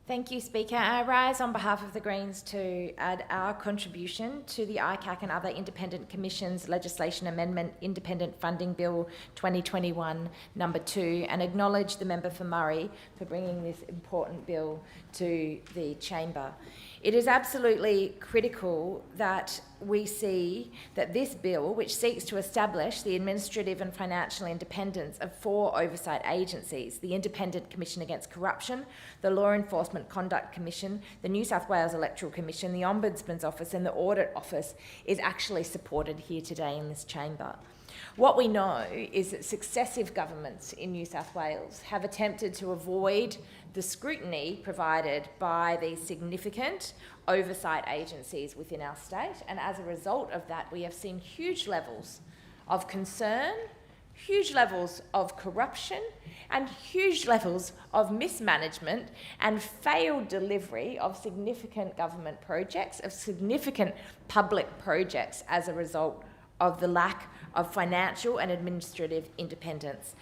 Thank you, Speaker. I rise on behalf of the Greens to add our contribution to the ICAC and other independent commissions legislation amendment Independent Funding Bill 2021 number 2 and acknowledge the member for Murray for bringing this important bill to the chamber. It is absolutely critical that we see that this bill, which seeks to establish the administrative and financial independence of 4 oversight agencies, the Independent Commission Against Corruption, the Law Enforcement Conduct Commission, the New South Wales Electoral Commission, the Ombudsman's Office and the Audit Office, is actually supported here today in this chamber. What we know is that successive governments in New South Wales have attempted to avoid the scrutiny provided by these significant oversight agencies within our state, and as a result of that we have seen huge levels of concern, huge levels of corruption and huge levels of mismanagement and failed delivery of significant government projects, of significant public projects as a result of the lack of financial and administrative independence.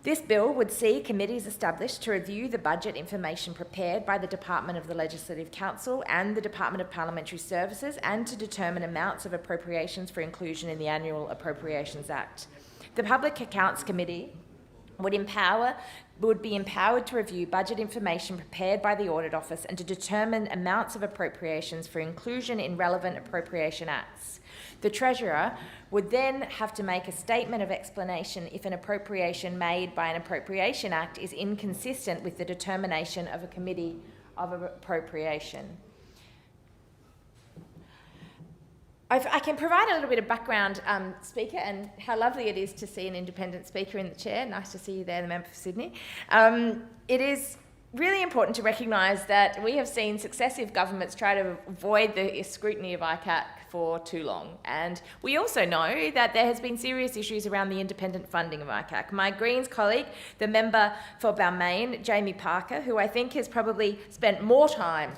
This bill would see committees established to review the budget information prepared by the Department of the Legislative Council and the Department of Parliamentary Services and to determine amounts of appropriations for inclusion in the Annual Appropriations Act. The Public Accounts Committee would be empowered to review budget information prepared by the Audit Office and to determine amounts of appropriations for inclusion in relevant appropriation acts. The Treasurer would then have to make a statement of explanation if an appropriation made by an Appropriation Act is inconsistent with the determination of a Committee of Appropriation. I can provide a little bit of background, Speaker, and how lovely it is to see an independent Speaker in the chair. Nice to see you there, the member for Sydney. It is really important to recognise that we have seen successive governments try to avoid the scrutiny of ICAC for too long. And we also know that there has been serious issues around the independent funding of ICAC. My Greens colleague, the member for Balmain, Jamie Parker, who I think has probably spent more time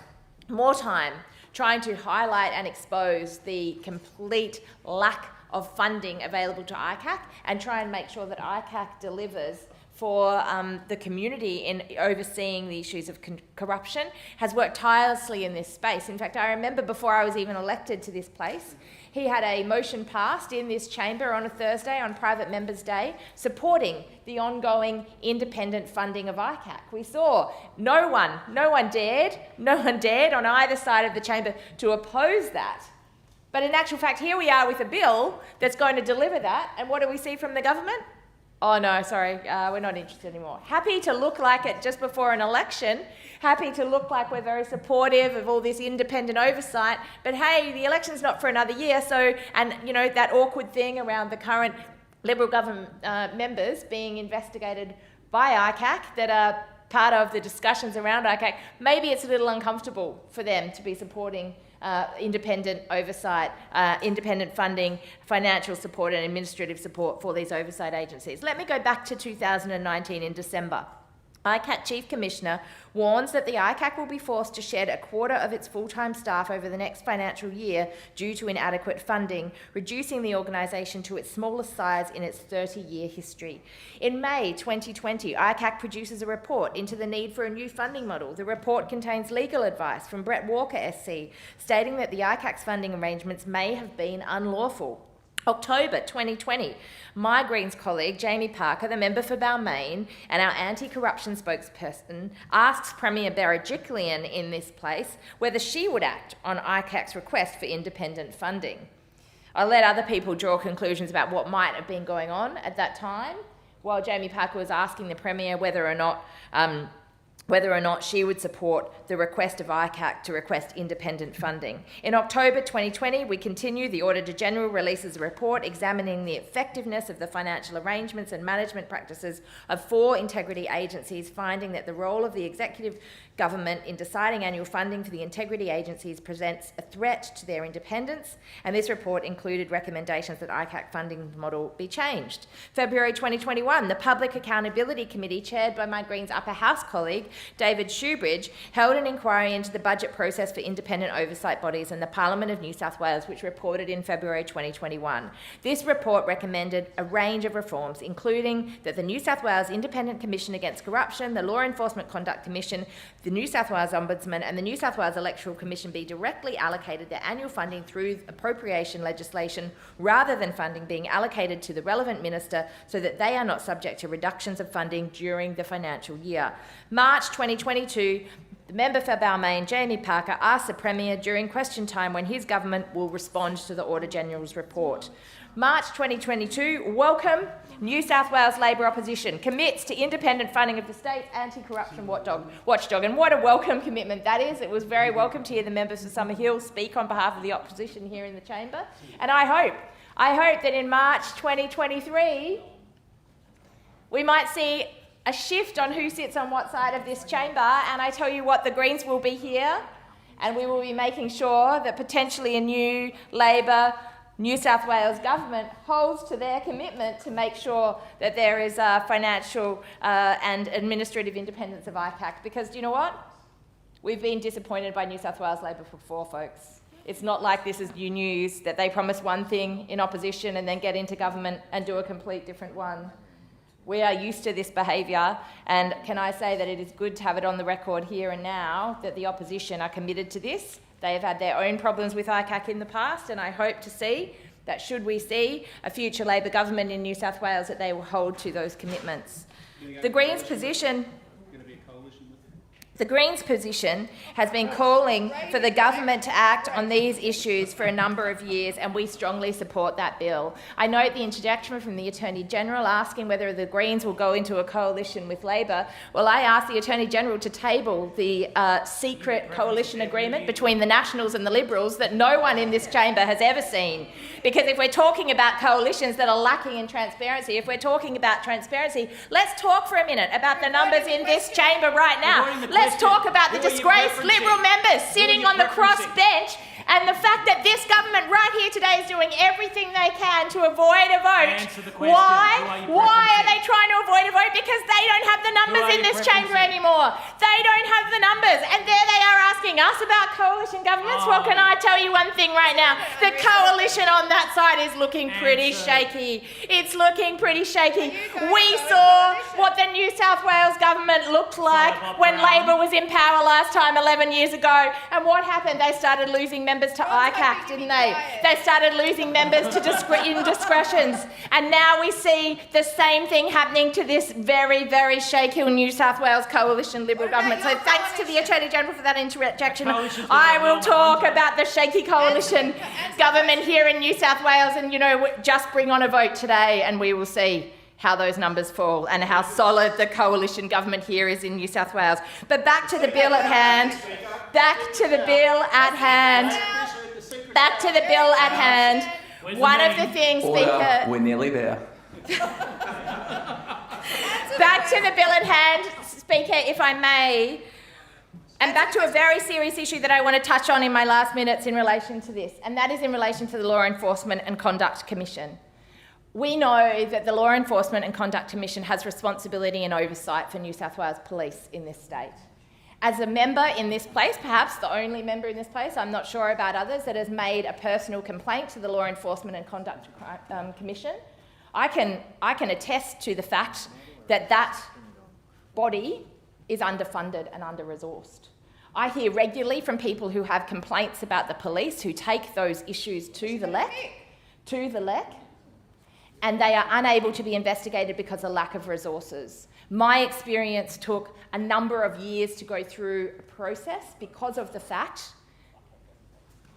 trying to highlight and expose the complete lack of funding available to ICAC and try and make sure that ICAC delivers for the community in overseeing the issues of corruption, has worked tirelessly in this space. In fact, I remember before I was even elected to this place, he had a motion passed in this chamber on a Thursday on Private Members' Day supporting the ongoing independent funding of ICAC. We saw no one dared on either side of the chamber to oppose that. But in actual fact, here we are with a bill that's going to deliver that, and what do we see from the government? Oh no, sorry, we're not interested anymore. Happy to look like it just before an election, happy to look like we're very supportive of all this independent oversight, but hey, the election's not for another year, so, and you know, that awkward thing around the current Liberal government members being investigated by ICAC that are part of the discussions around ICAC, maybe it's a little uncomfortable for them to be supporting independent oversight, independent funding, financial support and administrative support for these oversight agencies. Let me go back to 2019 in December. ICAC Chief Commissioner warns that the ICAC will be forced to shed a quarter of its full-time staff over the next financial year due to inadequate funding, reducing the organisation to its smallest size in its 30-year history. In May 2020, ICAC produces a report into the need for a new funding model. The report contains legal advice from Brett Walker SC, stating that the ICAC's funding arrangements may have been unlawful. October 2020, my Greens colleague, Jamie Parker, the member for Balmain, and our anti-corruption spokesperson, asks Premier Berejiklian in this place whether she would act on ICAC's request for independent funding. I'll let other people draw conclusions about what might have been going on at that time, while Jamie Parker was asking the Premier whether or not she would support the request of ICAC to request independent funding. In October 2020, we continue. The Auditor-General releases a report examining the effectiveness of the financial arrangements and management practices of 4 integrity agencies, finding that the role of the executive government in deciding annual funding for the integrity agencies presents a threat to their independence, and this report included recommendations that ICAC funding model be changed. February 2021, the Public Accountability Committee, chaired by my Greens Upper House colleague, David Shoebridge, held an inquiry into the budget process for independent oversight bodies in the Parliament of New South Wales, which reported in February 2021. This report recommended a range of reforms, including that the New South Wales Independent Commission Against Corruption, the Law Enforcement Conduct Commission, the New South Wales Ombudsman and the New South Wales Electoral Commission be directly allocated their annual funding through appropriation legislation rather than funding being allocated to the relevant minister so that they are not subject to reductions of funding during the financial year. March 2022, the member for Balmain, Jamie Parker, asked the Premier during question time when his government will respond to the Auditor-General's report. March 2022, welcome. New South Wales Labor opposition commits to independent funding of the state's anti-corruption watchdog. And what a welcome commitment that is. It was very welcome to hear the members for Summerhill speak on behalf of the opposition here in the chamber. And I hope that in March 2023, we might see a shift on who sits on what side of this chamber. And I tell you what, the Greens will be here and we will be making sure that potentially a new Labor New South Wales government holds to their commitment to make sure that there is financial and administrative independence of ICAC. Because do you know what? We've been disappointed by New South Wales Labor before, folks. It's not like this is new news, that they promise one thing in opposition and then get into government and do a complete different one. We are used to this behaviour, and can I say that it is good to have it on the record here and now that the opposition are committed to this. They have had their own problems with ICAC in the past, and I hope to see that should we see a future Labor government in New South Wales, that they will hold to those commitments. The Greens' position has been calling for the government to act on these issues for a number of years, and we strongly support that bill. I note the interjection from the Attorney-General asking whether the Greens will go into a coalition with Labor. Well, I asked the Attorney-General to table the secret coalition agreement between the Nationals and the Liberals that no one in this chamber has ever seen. Because if we're talking about coalitions that are lacking in transparency, if we're talking about transparency, let's talk for a minute about the numbers in this chamber right now. Let's talk about the disgraced Liberal members sitting on the cross bench and the fact that this government right here today is doing everything they can to avoid a vote. Why? Why are they trying to avoid a vote? Because they don't have the numbers in this chamber anymore. They don't have the numbers. And there they are asking us about coalition governments. Well, can I tell you one thing right now? The coalition on that side is looking pretty shaky. It's looking pretty shaky. We saw what the New South Wales government looked like when Labor was in power last time 11 years ago. And what happened? They started losing members to ICAC, didn't they? They started losing members to indiscretions. And now we see the same thing happening to this very, very shaky New South Wales coalition Liberal government. So thanks to the Attorney-General for that interjection. I will talk about the shaky coalition government here in New South Wales, and, you know, just bring on a vote today and we will see how those numbers fall and how solid the coalition government here is in New South Wales. But back to the bill at hand. Back to the bill at hand. Back to the bill at hand. One of the things, Speaker... We're nearly there. Back to the bill at hand, Speaker, if I may, and back to a very serious issue that I want to touch on in my last minutes in relation to this, and that is in relation to the Law Enforcement and Conduct Commission. We know that the Law Enforcement and Conduct Commission has responsibility and oversight for New South Wales Police in this state. As a member in this place, perhaps the only member in this place, I'm not sure about others, that has made a personal complaint to the Law Enforcement and Conduct Commission, I can attest to the fact that that body is underfunded and under-resourced. I hear regularly from people who have complaints about the police who take those issues to the LEC, and they are unable to be investigated because of lack of resources. My experience took a number of years to go through a process because of the fact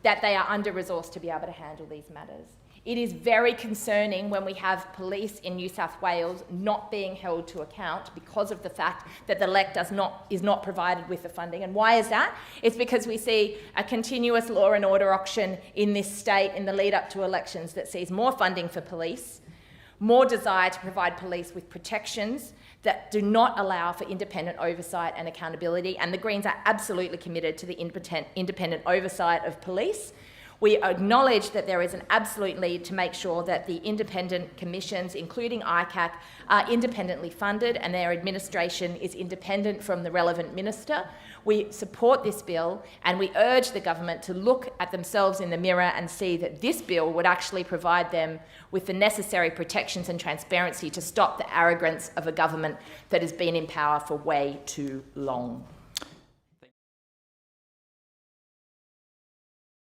that they are under-resourced to be able to handle these matters. It is very concerning when we have police in New South Wales not being held to account because of the fact that the LEC is not provided with the funding. And why is that? It's because we see a continuous law and order auction in this state in the lead up to elections that sees more funding for police, more desire to provide police with protections that do not allow for independent oversight and accountability. And the Greens are absolutely committed to the independent oversight of police. We acknowledge that there is an absolute need to make sure that the independent commissions, including ICAC, are independently funded and their administration is independent from the relevant minister. We support this bill and we urge the government to look at themselves in the mirror and see that this bill would actually provide them with the necessary protections and transparency to stop the arrogance of a government that has been in power for way too long.